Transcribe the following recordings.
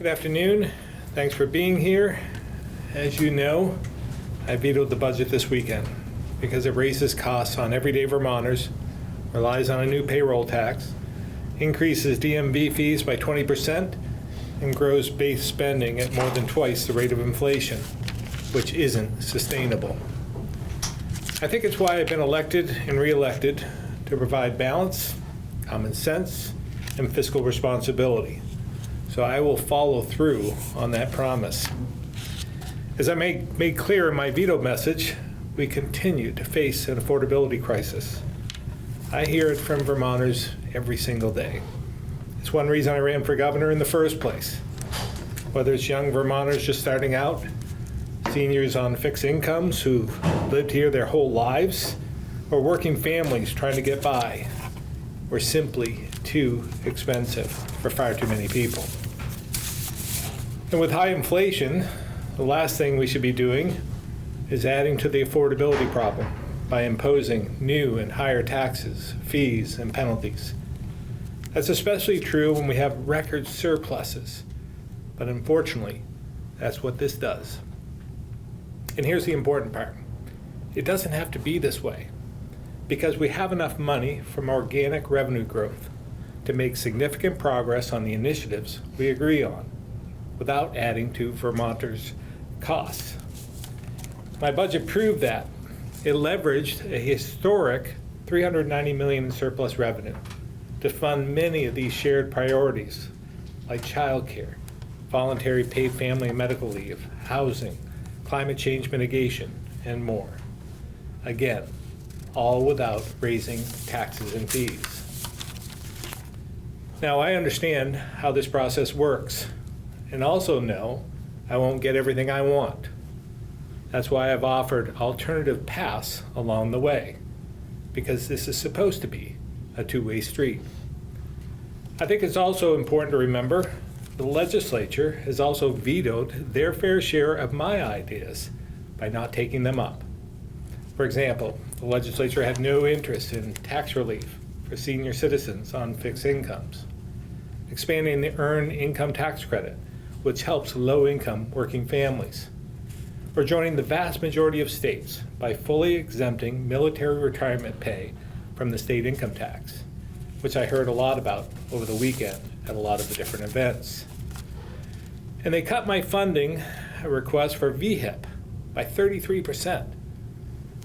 Good afternoon. Thanks for being here. As you know, I vetoed the budget this weekend because it raises costs on everyday Vermonters, relies on a new payroll tax, increases DMV fees by 20%, and grows base spending at more than twice the rate of inflation, which isn't sustainable. I think it's why I've been elected and re-elected to provide balance, common sense, and fiscal responsibility. So I will follow through on that promise. As I made clear in my veto message, we continue to face an affordability crisis. I hear it from Vermonters every single day. It's one reason I ran for governor in the first place. Whether it's young Vermonters just starting out, seniors on fixed incomes who've lived here their whole lives, or working families trying to get by, we're simply too expensive for far too many people. And with high inflation, the last thing we should be doing is adding to the affordability problem by imposing new and higher taxes, fees, and penalties. That's especially true when we have record surpluses. But unfortunately, that's what this does. And here's the important part. It doesn't have to be this way, because we have enough money from organic revenue growth to make significant progress on the initiatives we agree on, without adding to Vermonters' costs. My budget proved that. It leveraged a historic $390 million in surplus revenue to fund many of these shared priorities, like childcare, voluntary paid family and medical leave, housing, climate change mitigation, and more. Again, all without raising taxes and fees. Now, I understand how this process works, and also know I won't get everything I want. That's why I've offered alternative paths along the way, because this is supposed to be a two-way street. I think it's also important to remember the legislature has also vetoed their fair share of my ideas by not taking them up. For example, the legislature had no interest in tax relief for senior citizens on fixed incomes, expanding the earned income tax credit, which helps low-income working families, or joining the vast majority of states by fully exempting military retirement pay from the state income tax, which I heard a lot about over the weekend at a lot of the different events. And they cut my funding request for VHIP by 33%,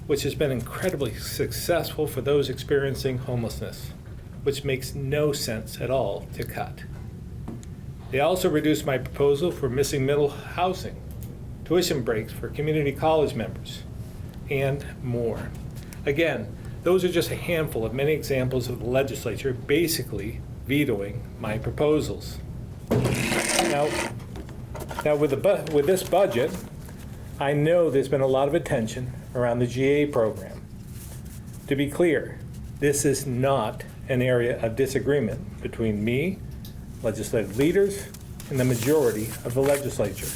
which has been incredibly successful for those experiencing homelessness, which makes no sense at all to cut. They also reduced my proposal for missing middle housing, tuition breaks for community college members, and more. Again, those are just a handful of many examples of the legislature basically vetoing my proposals. Now with this budget, I know there's been a lot of attention around the GA program. To be clear, this is not an area of disagreement between me, legislative leaders, and the majority of the legislature.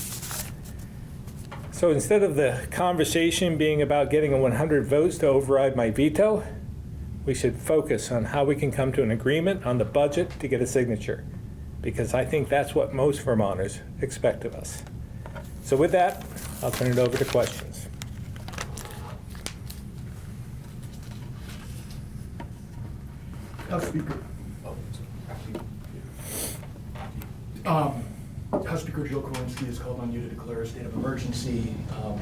So instead of the conversation being about getting 100 votes to override my veto, we should focus on how we can come to an agreement on the budget to get a signature, because I think that's what most Vermonters expect of us. So with that, I'll turn it over to questions. House Speaker. House Speaker Jill Korinsky has called on you to declare a state of emergency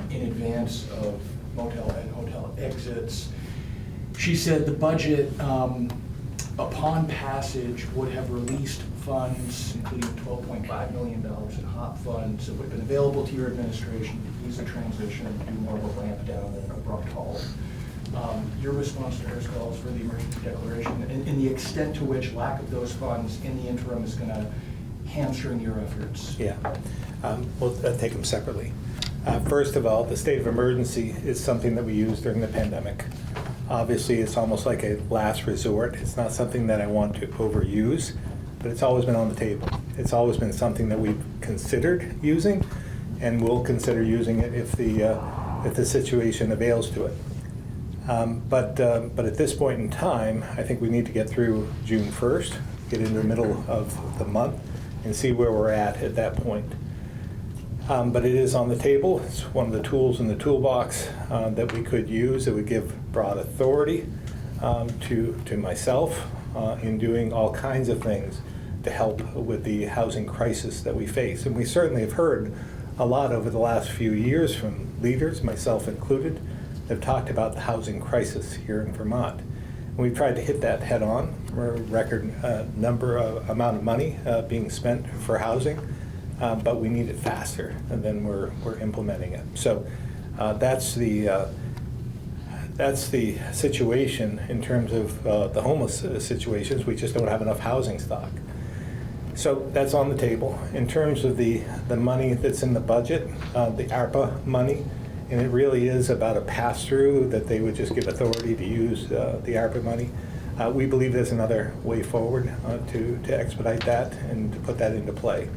in advance of motel and hotel exits. She said the budget, upon passage, would have released funds, including $12.5 million in HOP funds that would have been available to your administration to ease the transition and do more of a ramp down than an abrupt halt. Your response to her calls for the emergency declaration and the extent to which lack of those funds in the interim is going to hamstring your efforts. Yeah, we'll take them separately. First of all, the state of emergency is something that we use during the pandemic. Obviously, it's almost like a last resort. It's not something that I want to overuse, but it's always been on the table. It's always been something that we've considered using, and we'll consider using it if the situation avails to it. But at this point in time, I think we need to get through June 1st, get into the middle of the month, and see where we're at that point. But it is on the table. It's one of the tools in the toolbox that we could use that would give broad authority to myself in doing all kinds of things to help with the housing crisis that we face. And we certainly have heard a lot over the last few years from leaders, myself included, that have talked about the housing crisis here in Vermont. And we've tried to hit that head on. We're a record amount of money being spent for housing, but we need it faster, and then we're implementing it. So that's the situation in terms of the homeless situations. We just don't have enough housing stock. So that's on the table. In terms of the money that's in the budget, the ARPA money, and it really is about a pass-through that they would just give authority to use the ARPA money. We believe there's another way forward to expedite that and to put that into play.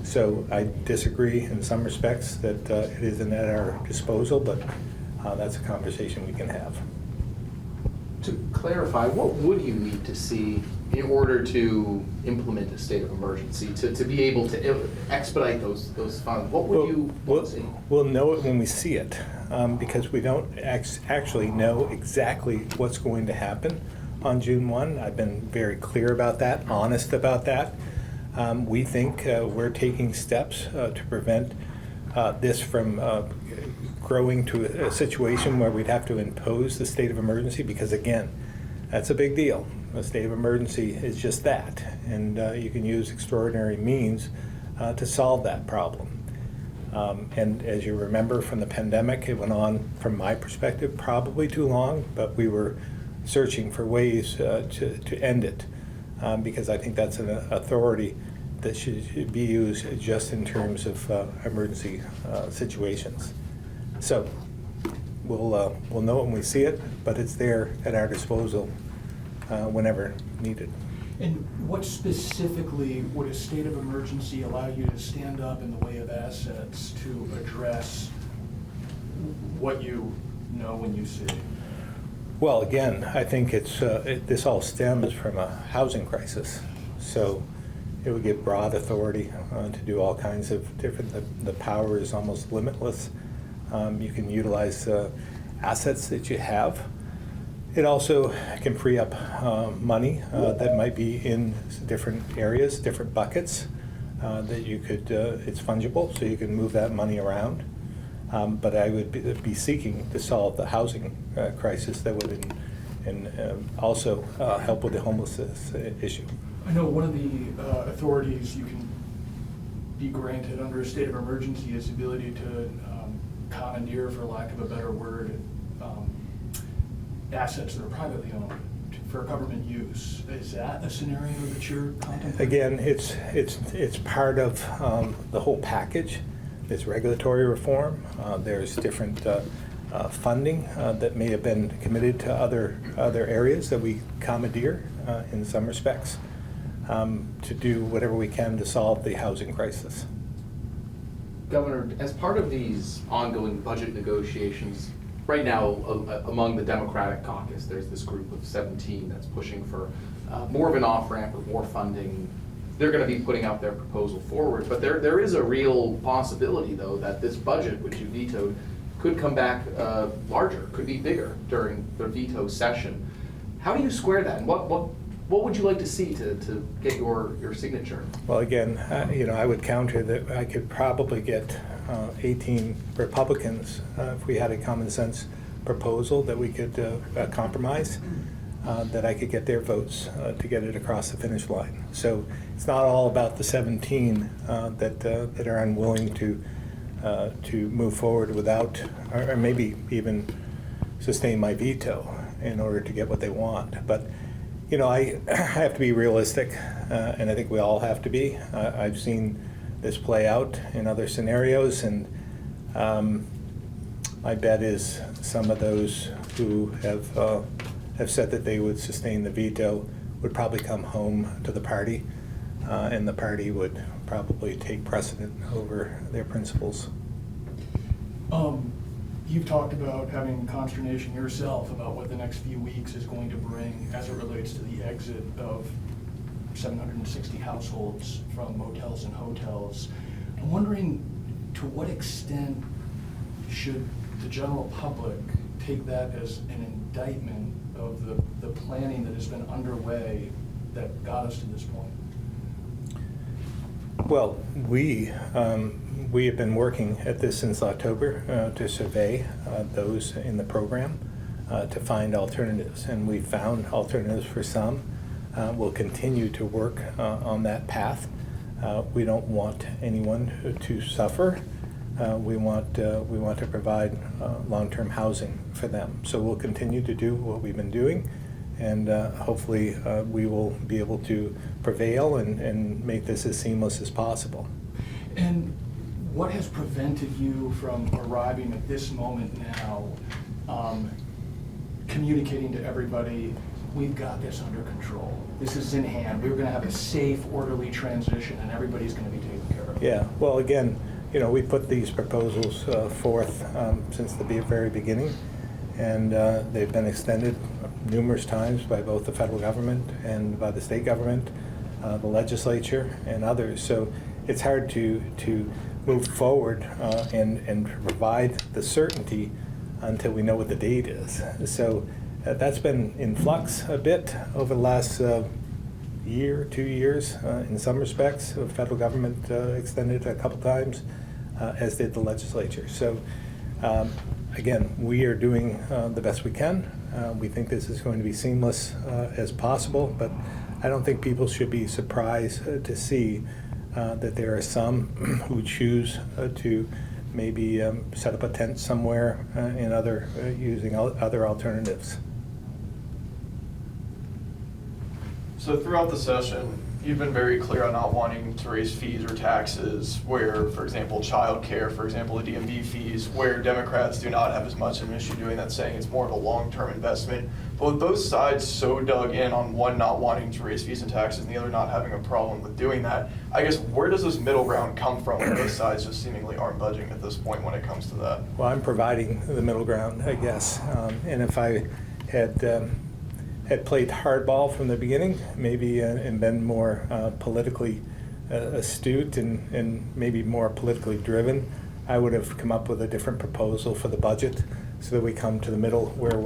So I disagree in some respects that it isn't at our disposal, but that's a conversation we can have. To clarify, what would you need to see in order to implement a state of emergency, to be able to expedite those funds? What would you want to see? We'll know it when we see it, because we don't actually know exactly what's going to happen on June 1. I've been very clear about that, honest about that. We think we're taking steps to prevent this from growing to a situation where we'd have to impose the state of emergency, because again, that's a big deal. A state of emergency is just that, and you can use extraordinary means to solve that problem. And as you remember from the pandemic, it went on, from my perspective, probably too long, but we were searching for ways to end it, because I think that's an authority that should be used just in terms of emergency situations. So we'll know it when we see it, but it's there at our disposal whenever needed. And what specifically would a state of emergency allow you to stand up in the way of assets to address what you know when you see? Well, again, I think this all stems from a housing crisis. So it would give broad authority to do all kinds of different, the power is almost limitless. You can utilize assets that you have. It also can free up money that might be in different areas, different buckets that you could, it's fungible, so you can move that money around. But I would be seeking to solve the housing crisis that would also help with the homelessness issue. I know one of the authorities you can be granted under a state of emergency is the ability to commandeer, for lack of a better word, assets that are privately owned for government use. Is that a scenario that you're contemplating? Again, it's part of the whole package. There's regulatory reform. There's different funding that may have been committed to other areas that we commandeer in some respects to do whatever we can to solve the housing crisis. Governor, as part of these ongoing budget negotiations, right now among the Democratic caucus, there's this group of 17 that's pushing for more of an off-ramp or more funding. They're going to be putting out their proposal forward, but there is a real possibility, though, that this budget, which you vetoed, could come back larger, could be bigger during the veto session. How do you square that, and what would you like to see to get your signature? Well, again, I would counter that I could probably get 18 Republicans if we had a common sense proposal that we could compromise, that I could get their votes to get it across the finish line. So it's not all about the 17 that are unwilling to move forward without, or maybe even sustain my veto in order to get what they want. But I have to be realistic, and I think we all have to be. I've seen this play out in other scenarios, and my bet is some of those who have said that they would sustain the veto would probably come home to the party, and the party would probably take precedent over their principles. You've talked about having consternation yourself about what the next few weeks is going to bring as it relates to the exit of 760 households from motels and hotels. I'm wondering, to what extent should the general public take that as an indictment of the planning that has been underway that got us to this point? Well, we have been working at this since October to survey those in the program to find alternatives, and we found alternatives for some. We'll continue to work on that path. We don't want anyone to suffer. We want to provide long-term housing for them. So we'll continue to do what we've been doing, and hopefully we will be able to prevail and make this as seamless as possible. And what has prevented you from arriving at this moment now, communicating to everybody, we've got this under control, this is in hand, we're going to have a safe, orderly transition, and everybody's going to be taken care of? Yeah, well, again, you know, we put these proposals forth since the very beginning, and they've been extended numerous times by both the federal government and by the state government, the legislature, and others. So it's hard to move forward and provide the certainty until we know what the date is. So that's been in flux a bit over the last year, 2 years, in some respects. The federal government extended a couple times, as did the legislature. So again, we are doing the best we can. We think this is going to be seamless as possible, but I don't think people should be surprised to see that there are some who choose to maybe set up a tent somewhere in using other alternatives. So throughout the session, you've been very clear on not wanting to raise fees or taxes where, for example, childcare, for example, the DMV fees, where Democrats do not have as much of an issue doing that, saying it's more of a long-term investment. But with both sides so dug in on one not wanting to raise fees and taxes and the other not having a problem with doing that, I guess where does this middle ground come from when both sides just seemingly aren't budging at this point when it comes to that? Well, I'm providing the middle ground, I guess. And if I had played hardball from the beginning, maybe, and been more politically astute and maybe more politically driven, I would have come up with a different proposal for the budget so that we come to the middle where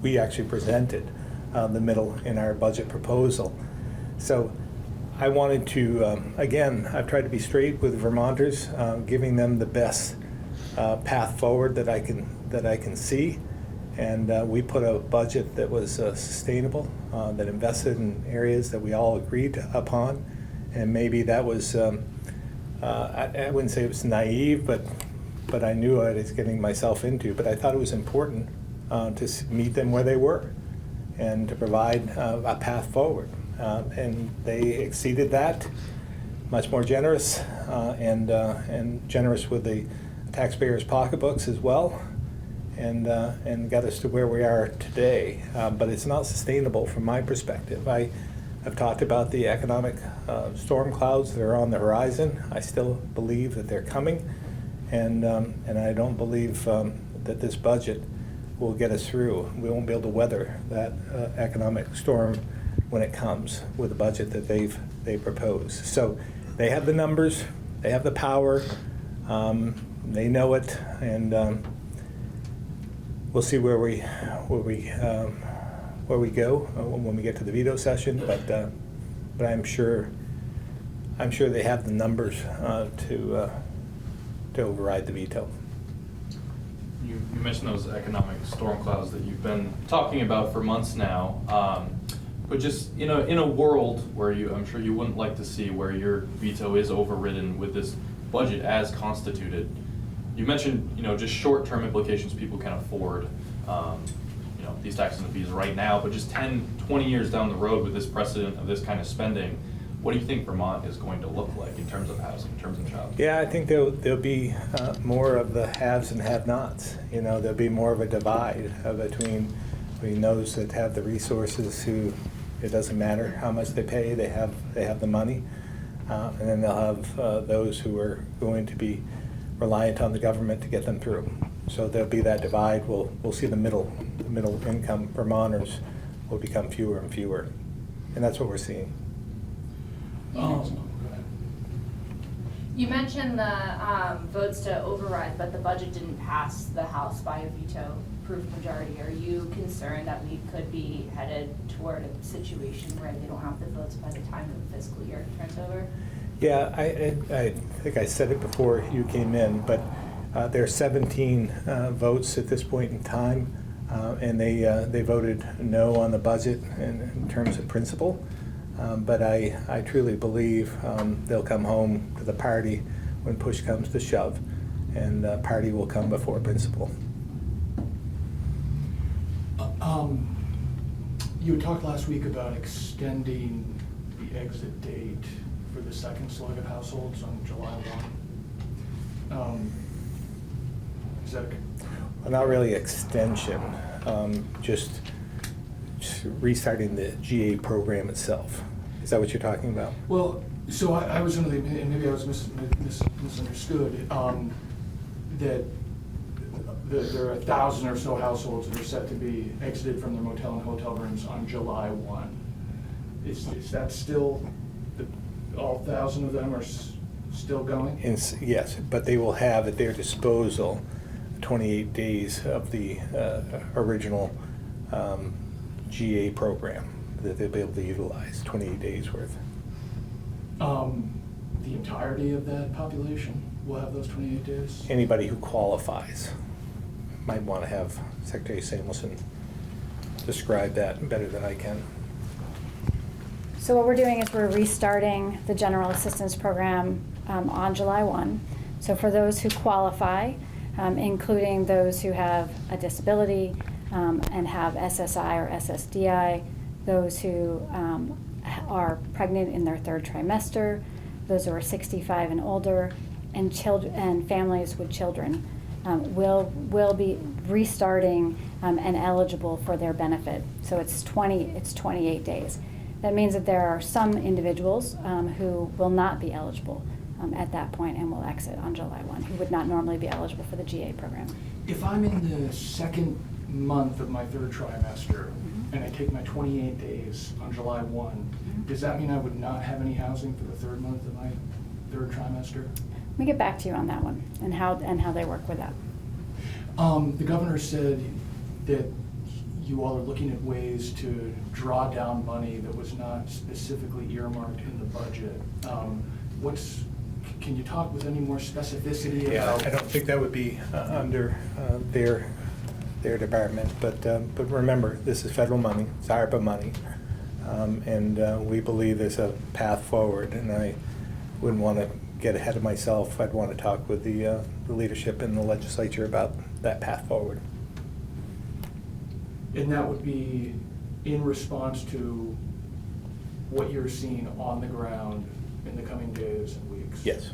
we actually presented the middle in our budget proposal. So I wanted to, again, I've tried to be straight with Vermonters, giving them the best path forward that I can see. And we put a budget that was sustainable, that invested in areas that we all agreed upon. And maybe that was, I wouldn't say it was naive, but I knew what I was getting myself into. But I thought it was important to meet them where they were and to provide a path forward. And they exceeded that, much more generous, and generous with the taxpayers' pocketbooks as well. And got us to where we are today. But it's not sustainable from my perspective. I've talked about the economic storm clouds that are on the horizon. I still believe that they're coming, and I don't believe that this budget will get us through. We won't be able to weather that economic storm when it comes with the budget that they propose. So they have the numbers, they have the power, they know it, and we'll see where we go when we get to the veto session. But I'm sure they have the numbers to override the veto. You mentioned those economic storm clouds that you've been talking about for months now. But just in a world where I'm sure you wouldn't like to see where your veto is overridden with this budget as constituted. You mentioned, just short-term implications people can afford, these taxes and fees right now, but just 10, 20 years down the road with this precedent of this kind of spending, what do you think Vermont is going to look like in terms of housing, in terms of jobs? Yeah, I think there'll be more of the haves and have-nots. There'll be more of a divide between those that have the resources, who it doesn't matter how much they pay, they have the money, and then they'll have those who are going to be reliant on the government to get them through. So there'll be that divide. We'll see the middle income Vermonters will become fewer and fewer, and that's what we're seeing. You mentioned the votes to override, but the budget didn't pass the House by a veto-proof majority. Are you concerned that we could be headed toward a situation where they don't have the votes by the time the fiscal year turns over? Yeah, I think I said it before you came in, but there are 17 votes at this point in time, and they voted no on the budget in terms of principle. But I truly believe they'll come home to the party when push comes to shove, and party will come before principle. You had talked last week about extending the exit date for the second slug of households on July 1. Is that Well, not really extension, just restarting the GA program itself. Is that what you're talking about? well? So I was under the, and maybe I was misunderstood, that there are 1,000 or so households that are set to be exited from their motel and hotel rooms on July 1. Is that still, all 1,000 of them are still going? Yes, but they will have at their disposal 28 days of the original GA program that they'll be able to utilize, 28 days worth. The entirety of that population will have those 28 days? Anybody who qualifies might want to have Secretary Samuelson describe that better than I can. So what we're doing is we're restarting the general assistance program on July 1. So for those who qualify, including those who have a disability and have SSI or SSDI, those who are pregnant in their third trimester, those who are 65 and older, and children and families with children will be restarting and eligible for their benefit. So it's 28 days. That means that there are some individuals who will not be eligible at that point and will exit on July 1, who would not normally be eligible for the GA program. If I'm in the second month of my third trimester and I take my 28 days on July 1, does that mean I would not have any housing for the third month of my third trimester? Let me get back to you on that one and how they work with that. The governor said that you all are looking at ways to draw down money that was not specifically earmarked in the budget. Can you talk with any more specificity Yeah, about? I don't think that would be under their department, but remember, this is federal money, it's ARPA money, and we believe there's a path forward, and I wouldn't want to get ahead of myself. I'd want to talk with the leadership in the legislature about that path forward. And that would be in response to what you're seeing on the ground in the coming days and weeks? Yes.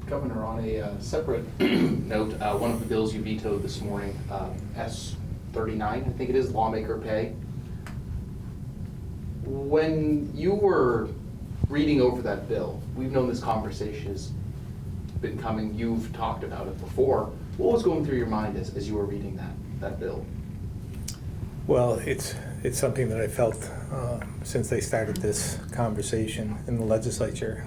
Governor, on a separate note, one of the bills you vetoed this morning, S39, I think it is, lawmaker pay. When you were reading over that bill, we've known this conversation has been coming, you've talked about it before. What was going through your mind as you were reading that bill? Well, it's something that I felt since they started this conversation in the legislature.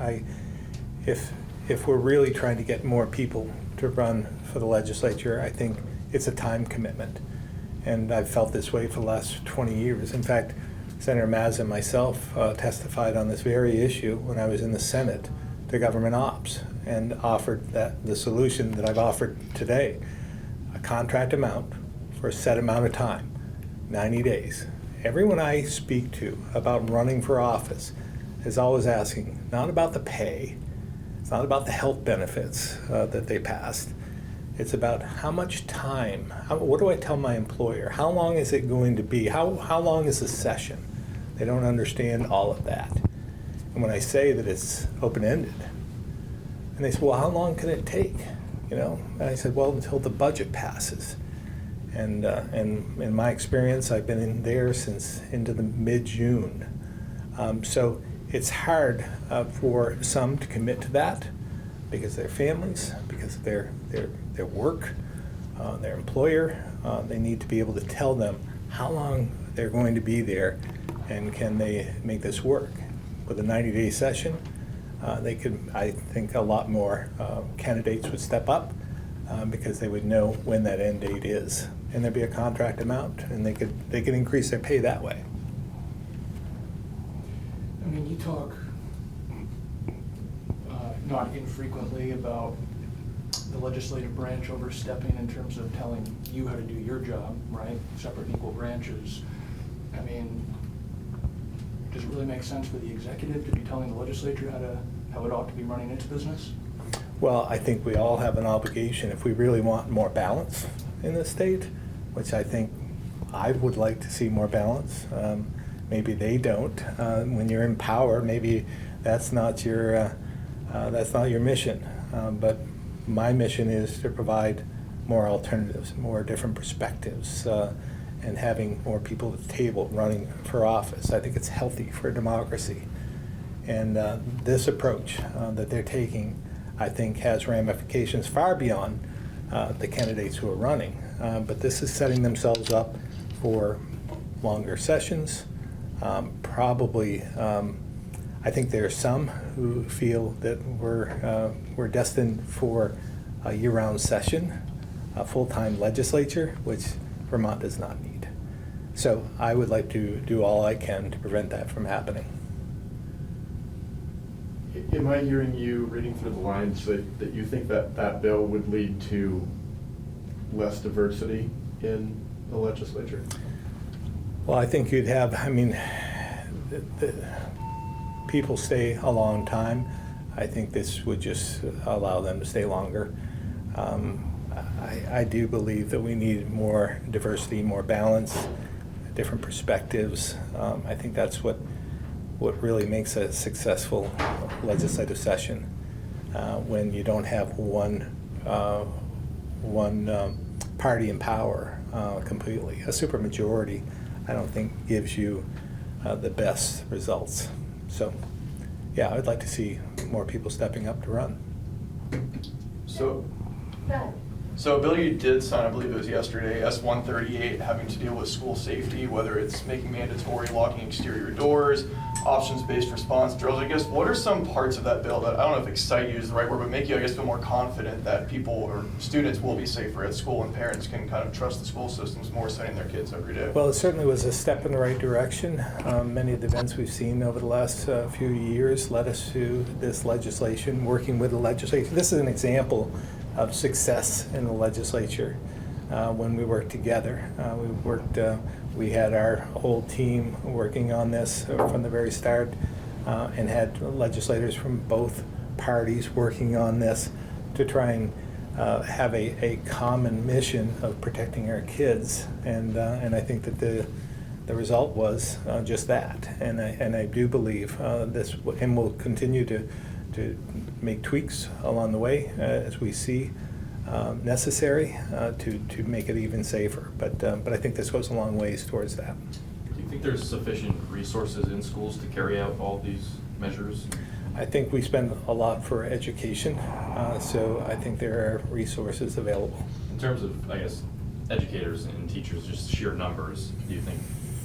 If we're really trying to get more people to run for the legislature, I think it's a time commitment. And I've felt this way for the last 20 years. In fact, Senator Mazza and myself testified on this very issue when I was in the Senate to Government Ops and offered the solution that I've offered today, a contract amount for a set amount of time, 90 days. Everyone I speak to about running for office is always asking, not about the pay, it's not about the health benefits that they passed. It's about how much time, what do I tell my employer? How long is it going to be? How long is the session? They don't understand all of that. And when I say that it's open-ended, and they say, well, how long can it take? And I said, well, until the budget passes. And in my experience, I've been in there since into the mid-June. So it's hard for some to commit to that because of their families, because of their work, their employer. They need to be able to tell them how long they're going to be there And can they make this work? With a 90-day session, they could, I think, a lot more candidates would step up because they would know when that end date is. And there'd be a contract amount, and they could increase their pay that way. I mean, you talk not infrequently about the legislative branch overstepping in terms of telling you how to do your job, right? Separate and equal branches. I mean, does it really make sense for the executive to be telling the legislature how it ought to be running its business? Well, I think we all have an obligation, if we really want more balance in the state, which I think I would like to see more balance. Maybe they don't. When you're in power, maybe that's not your mission. But my mission is to provide more alternatives, more different perspectives, and having more people at the table running for office. I think it's healthy for democracy. And this approach that they're taking, I think, has ramifications far beyond the candidates who are running. But this is setting themselves up for longer sessions. Probably, I think there are some who feel that we're destined for a year-round session, a full-time legislature, which Vermont does not need. So I would like to do all I can to prevent that from happening. Am I hearing you, reading through the lines, that you think that bill would lead to less diversity in the legislature? Well, I think you'd have, I mean, the people stay a long time. I think this would just allow them to stay longer. I do believe that we need more diversity, more balance, different perspectives. I think that's what really makes a successful legislative session, when you don't have one party in power completely. A supermajority, I don't think, gives you the best results. So, yeah, I'd like to see more people stepping up to run. So a bill you did sign, I believe it was yesterday, S-138, having to deal with school safety, whether it's making mandatory locking exterior doors, options-based response drills. I guess, what are some parts of that bill that, I don't know if excite you is the right word, but make you, I guess, feel more confident that people or students will be safer at school and parents can kind of trust the school systems more sending their kids every day? Well, it certainly was a step in the right direction. Many of the events we've seen over the last few years led us to this legislation, working with the legislature. This is an example of success in the legislature when we worked together. We had our whole team working on this from the very start, and had legislators from both parties working on this to try and have a common mission of protecting our kids. And I think that the result was just that. And I do believe this, and we'll continue to make tweaks along the way as we see necessary to make it even safer. But I think this goes a long ways towards that. Do you think there's sufficient resources in schools to carry out all these measures? I think we spend a lot for education, so I think there are resources available. In terms of, I guess, educators and teachers, just sheer numbers, do you think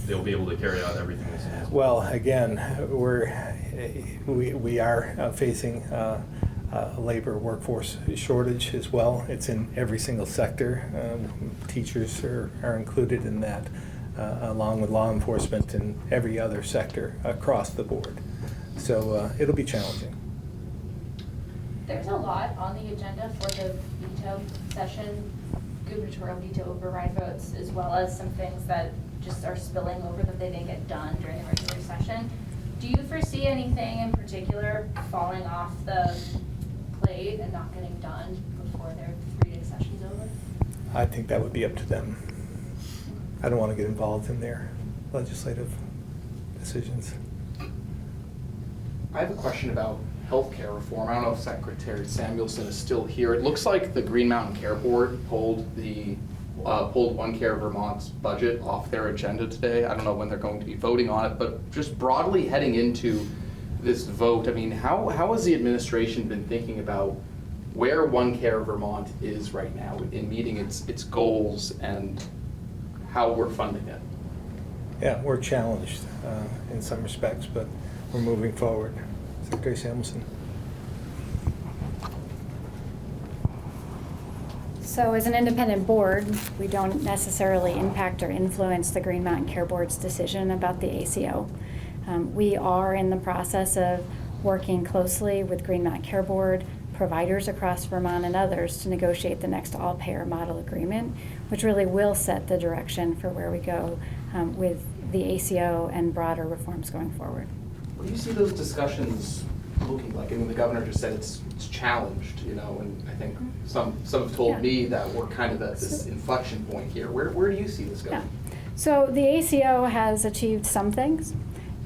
they'll be able to carry out everything that's in this? Well, again, we are facing a labor workforce shortage as well. It's in every single sector. Teachers are included in that, along with law enforcement and every other sector across the board. So it'll be challenging. There's a lot on the agenda for the veto session, gubernatorial veto override votes, as well as some things that just are spilling over that they didn't get done during the regular session. Do you foresee anything in particular falling off the plate and not getting done before their 3-day session's over? I think that would be up to them. I don't want to get involved in their legislative decisions. I have a question about healthcare reform. I don't know if Secretary Samuelson is still here. It looks like the Green Mountain Care Board pulled One Care Vermont's budget off their agenda today. I don't know when they're going to be voting on it, but just broadly heading into this vote, I mean, how has the administration been thinking about where One Care Vermont is right now in meeting its goals and how we're funding it? yeah, we're challenged in some respects, but we're moving forward. Secretary Samuelson. So as an independent board, we don't necessarily impact or influence the Green Mountain Care Board's decision about the ACO. We are in the process of working closely with Green Mountain Care Board, providers across Vermont and others to negotiate the next all-payer model agreement, which really will set the direction for where we go with the ACO and broader reforms going forward. What do you see those discussions looking like? I mean, the governor just said it's challenged, you know, and I think some have told Yeah. me that we're kind of at this inflection point here. Where do you see this going? Yeah. So the ACO has achieved some things,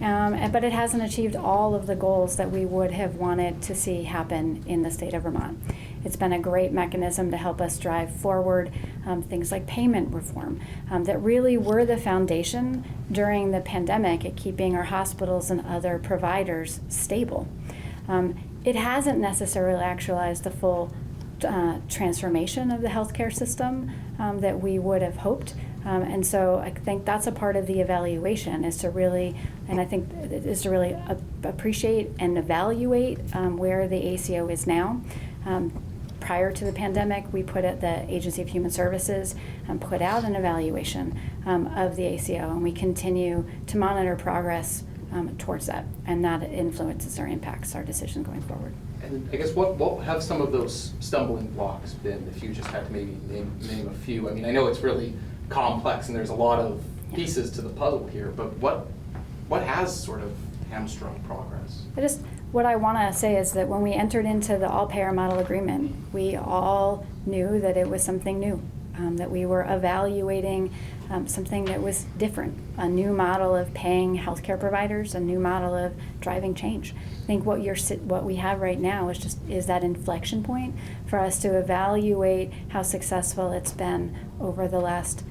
but it hasn't achieved all of the goals that we would have wanted to see happen in the state of Vermont. It's been a great mechanism to help us drive forward things like payment reform that really were the foundation during the pandemic at keeping our hospitals and other providers stable. It hasn't necessarily actualized the full transformation of the healthcare system that we would have hoped. And so I think that's a part of the evaluation is to really, and I think is to really appreciate and evaluate where the ACO is now. Prior to the pandemic, we put at the Agency of Human Services put out an evaluation of the ACO, and we continue to monitor progress towards that, and that influences or impacts our decision going forward. And I guess what have some of those stumbling blocks been, if you just had to maybe name a few? I mean, I know it's really complex and there's a lot of pieces to the puzzle here, but what has sort of hamstrung progress? What I want to say is that when we entered into the all-payer model agreement, we all knew that it was something new, that we were evaluating something that was different, a new model of paying healthcare providers, a new model of driving change. I think what we have right now is that inflection point for us to evaluate how successful it's been over the last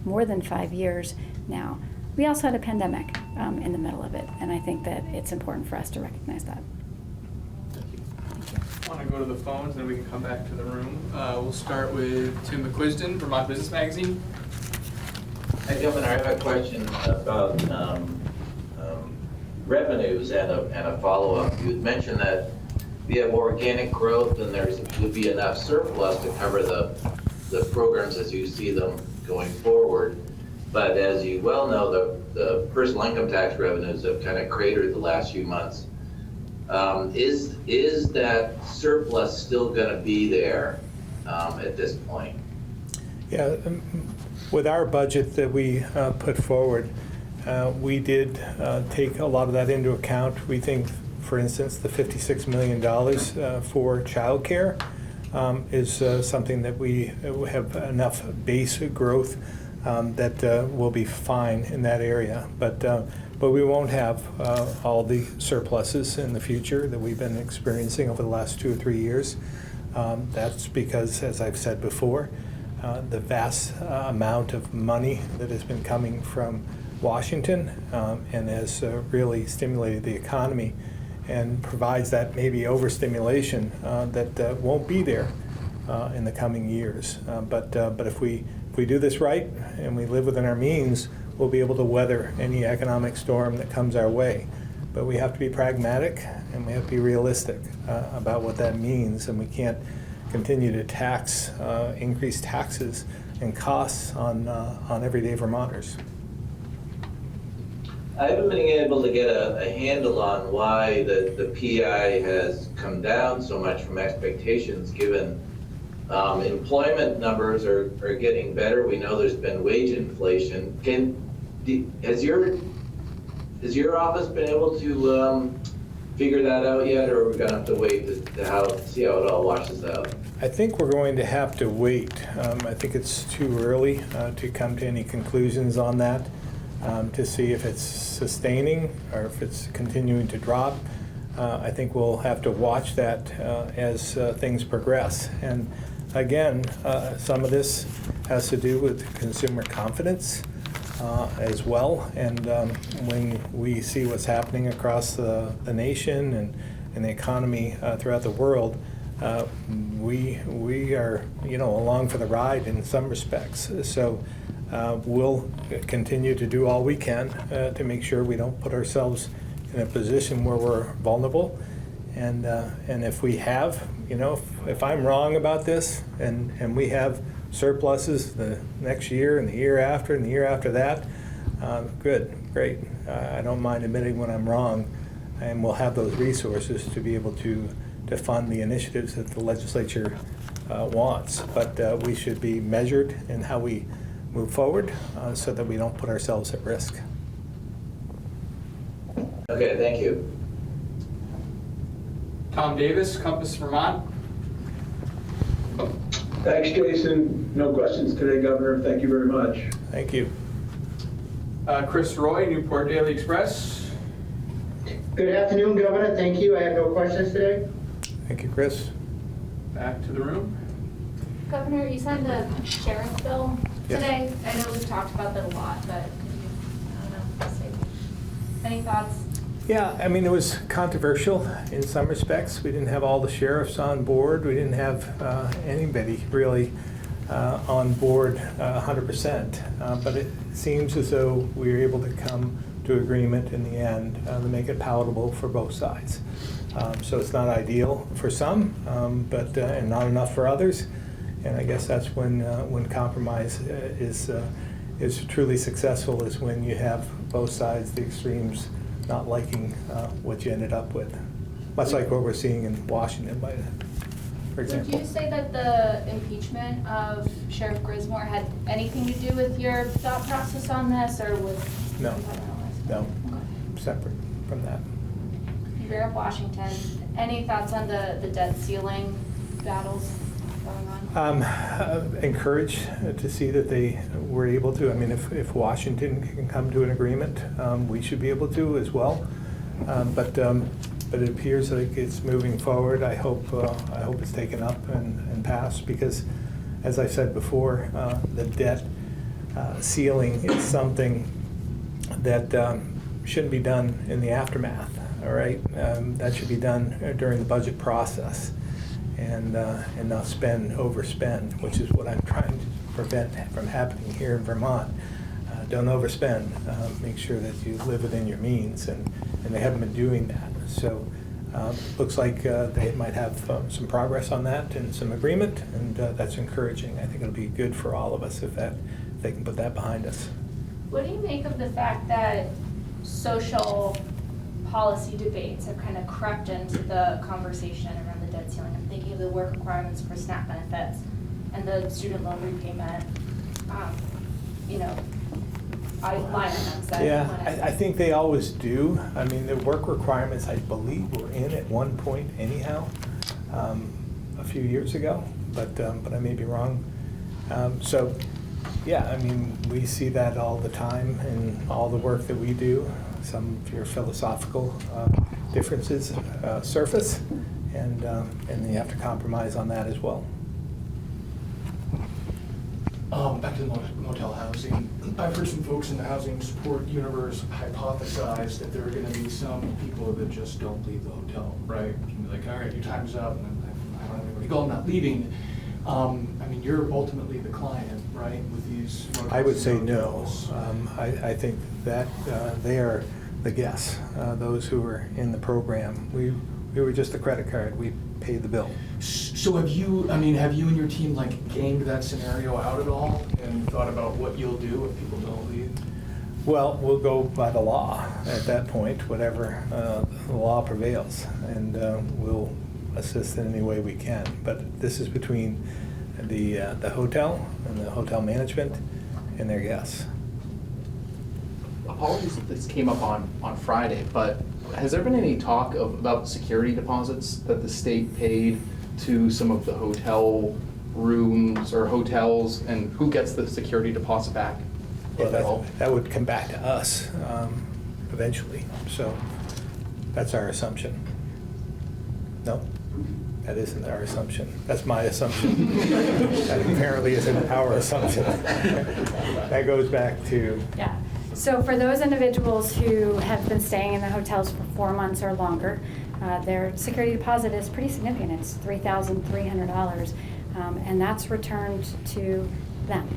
more than 5 years now. We also had a pandemic in the middle of it, and I think that it's important for us to recognize that. I want to go to the phones, and then we can come back to the room. We'll start with Tim McQuiston, Vermont Business Magazine. Hi, Governor. I have a question about revenues and a follow-up. You had mentioned that we have organic growth and there would be enough surplus to cover the programs as you see them going forward. But as you well know, the personal income tax revenues have kind of cratered the last few months. Is that surplus still going to be there at this point? Yeah, with our budget that we put forward, we did take a lot of that into account. We think, for instance, the $56 million for childcare is something that we have enough base growth that will be fine in that area. But we won't have all the surpluses in the future that we've been experiencing over the last 2 or 3 years. That's because, as I've said before, the vast amount of money that has been coming from Washington and has really stimulated the economy and provides that maybe overstimulation that won't be there in the coming years. But if we do this right and we live within our means, we'll be able to weather any economic storm that comes our way. But we have to be pragmatic and we have to be realistic about what that means, and we can't continue to increase taxes and costs on everyday Vermonters. I haven't been able to get a handle on why the PI has come down so much from expectations, given employment numbers are getting better. We know there's been wage inflation. Has your office been able to figure that out yet, or are we going to have to wait to see how it all washes out? I think we're going to have to wait. I think it's too early to come to any conclusions on that, to see if it's sustaining or if it's continuing to drop. I think we'll have to watch that as things progress. And again, some of this has to do with consumer confidence as well. And when we see what's happening across the nation and the economy throughout the world, we are along for the ride in some respects. So we'll continue to do all we can to make sure we don't put ourselves in a position where we're vulnerable. And if we have, if I'm wrong about this and we have surpluses the next year and the year after and the year after that, good, great. I don't mind admitting when I'm wrong, and we'll have those resources to be able to fund the initiatives that the legislature wants. But we should be measured in how we move forward so that we don't put ourselves at risk. Okay, thank you. Tom Davis, Compass Vermont. Thanks, Jason. No questions today, Governor. Thank you very much. Thank you. Chris Roy, Newport Daily Express. Good afternoon, Governor. Thank you. I have no questions today. Thank you, Chris. Back to the room. Governor, you signed the sheriff bill Yes. today. I know we've talked about that a lot, but could you, I don't know, say, any thoughts? Yeah, I mean, it was controversial in some respects. We didn't have all the sheriffs on board. We didn't have anybody really on board 100%. But it seems as though we were able to come to agreement in the end to make it palatable for both sides. So it's not ideal for some, but and not enough for others. And I guess that's when compromise is truly successful, is when you have both sides, the extremes, not liking what you ended up with. Much like what we're seeing in Washington, for example. Would you say that the impeachment of Sheriff Griswold had anything to do with your thought process on this, or was? No. No, Okay. separate from that. You brought up Washington. Any thoughts on the debt ceiling battles going on? Encouraged to see that they were able to. I mean, if Washington can come to an agreement, we should be able to as well. But it appears like it's moving forward. I hope it's taken up and passed, because, as I said before, the debt ceiling is something that shouldn't be done in the aftermath. All right, that should be done during the budget process, and not overspend, which is what I'm trying to prevent from happening here in Vermont. Don't overspend. Make sure that you live within your means, and they haven't been doing that. So looks like they might have some progress on that and some agreement, and that's encouraging. I think it'll be good for all of us if they can put that behind us. What do you make of the fact that social policy debates have kind of crept into the conversation around the debt ceiling? I'm thinking of the work requirements for SNAP benefits and the student loan repayment, line items that. Yeah, I think they always do. I mean, the work requirements, I believe, were in at one point anyhow, a few years ago, but I may be wrong. So, yeah, I mean, we see that all the time in all the work that we do. Some of your philosophical differences surface, and you have to compromise on that as well. Back to the motel housing. I've heard some folks in the housing support universe hypothesize that there are gonna be some people that just don't leave the hotel, right? Like, all right, your time's up, and I don't have anywhere to go, I'm not leaving. I mean, you're ultimately the client, right, with these motels? I would say and no. hotels. I think that they are the guests, those who are in the program. We were just a credit card. We paid the bill. So have you and your team like gamed that scenario out at all and thought about what you'll do if people don't leave? Well, we'll go by the law at that point, whatever the law prevails, and we'll assist in any way we can. But this is between the hotel and the hotel management and their guests. Apologies if this came up on Friday, but has there been any talk about security deposits that the state paid to some of the hotel rooms or hotels, and who gets the security deposit back? Well, that would come back to us eventually, so that's our assumption. No, that isn't our assumption. That's my assumption. That apparently isn't our assumption. That goes back to... Yeah. So for those individuals who have been staying in the hotels for 4 months or longer, their security deposit is pretty significant. It's $3,300, and that's returned to them.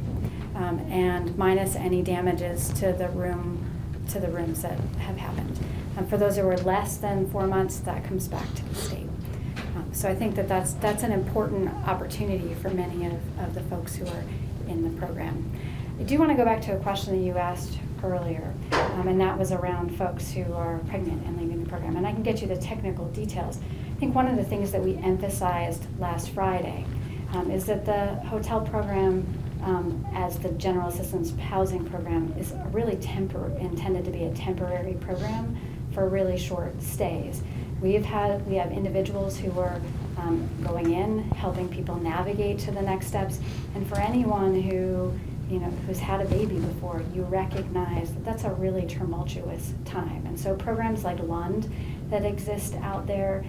and minus any damages to the rooms that have happened. For those who are less than 4 months, that comes back to the state. So I think that that's an important opportunity for many of the folks who are in the program. I do want to go back to a question that you asked earlier, and that was around folks who are pregnant and leaving the program. And I can get you the technical details. I think one of the things that we emphasized last Friday is that the hotel program, as the general assistance housing program, is really intended to be a temporary program for really short stays. We have individuals who are going in, helping people navigate to the next steps, and for anyone who's had a baby before, you recognize that that's a really tumultuous time. And so programs like Lund that exist out there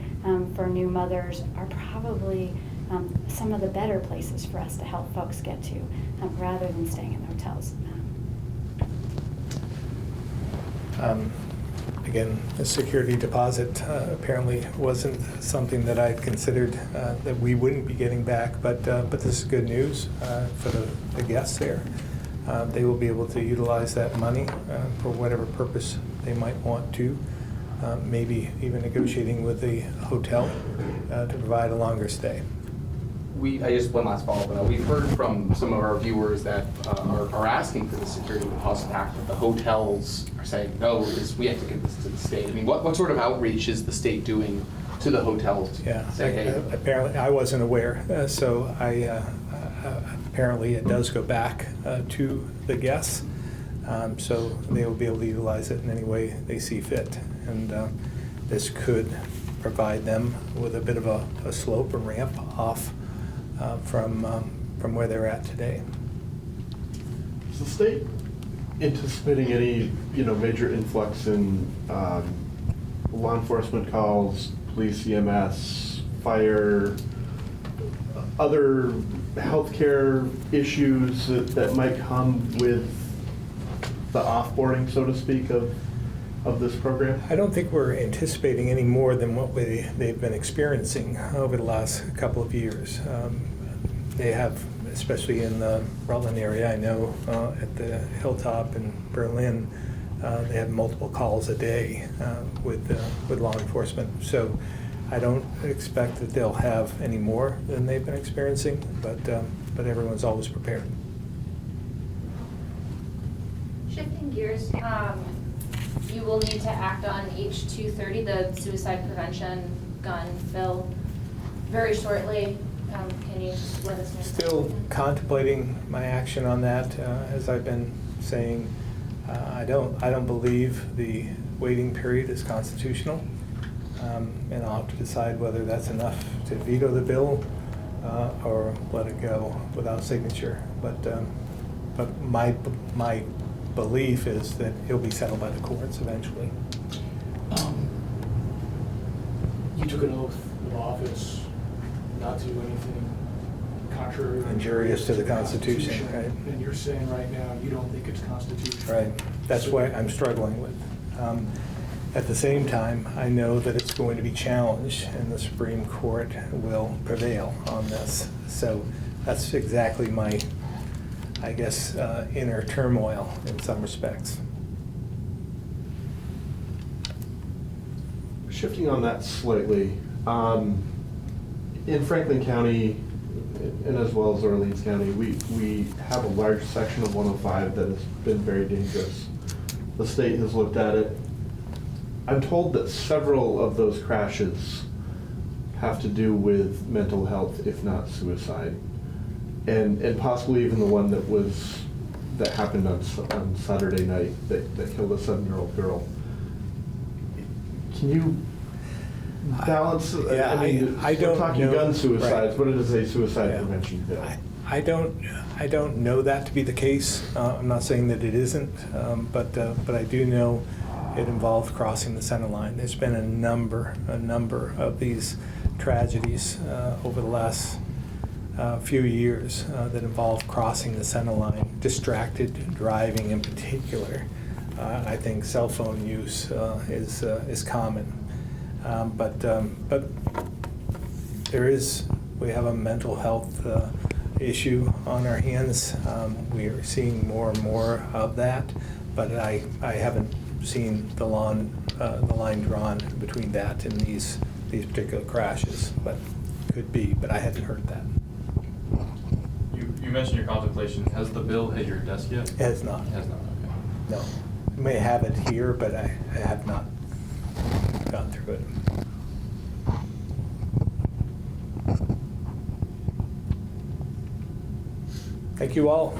for new mothers are probably some of the better places for us to help folks get to, rather than staying in hotels. Again, the security deposit apparently wasn't something that I'd considered that we wouldn't be getting back, but this is good news for the guests there. They will be able to utilize that money for whatever purpose they might want to, maybe even negotiating with the hotel to provide a longer stay. I just one last follow-up. We've heard from some of our viewers that are asking for the security deposit back, but the hotels are saying, no, we have to give this to the state. I mean, what sort of outreach is the state doing to the hotels? Yeah, Say, hey, apparently I wasn't aware, so apparently it does go back to the guests, so they will be able to utilize it in any way they see fit, and this could provide them with a bit of a slope or ramp off from where they're at today. Is the state anticipating any, major influx in law enforcement calls, police, EMS, fire, other healthcare issues that might come with the offboarding, so to speak, of this program? I don't think we're anticipating any more than what they've been experiencing over the last couple of years. They have, especially in the Rutland area, I know at the Hilltop in Berlin, they have multiple calls a day with law enforcement. So I don't expect that they'll have any more than they've been experiencing, but everyone's always prepared. Shifting gears, you will need to act on H230, the suicide prevention gun bill, very shortly. Can you let us know? Still contemplating my action on that. As I've been saying, I don't believe the waiting period is constitutional, and I'll have to decide whether that's enough to veto the bill or let it go without signature. But my belief is that it'll be settled by the courts eventually. You took an oath of office not to do anything contrary or Injurious to the Constitution, right? And you're saying right now you don't think it's constitutional. Right. That's what I'm struggling with. At the same time, I know that it's going to be challenged and the Supreme Court will prevail on this. So that's exactly my, I guess, inner turmoil in some respects. Shifting on that slightly, in Franklin County, and as well as Orleans County, we have a large section of 105 that has been very dangerous. The state has looked at it. I'm told that several of those crashes have to do with mental health, if not suicide, and possibly even the one that happened on Saturday night that killed a 7-year-old girl. Can you balance? Yeah, I don't we're talking know. gun suicides, Right. but it is a suicide Yeah. prevention bill. I don't know that to be the case. I'm not saying that it isn't, but I do know it involved crossing the center line. There's been a number of these tragedies over the last few years that involve crossing the center line, distracted driving in particular. I think cell phone use is common, but we have a mental health issue on our hands. We are seeing more and more of that, but I haven't seen the line drawn between that and these particular crashes, but could be, but I hadn't heard that. You mentioned your contemplation. Has the bill hit your desk yet? It has not. It has not, okay. No. I may have it here, but I have not gone through it. Thank you all.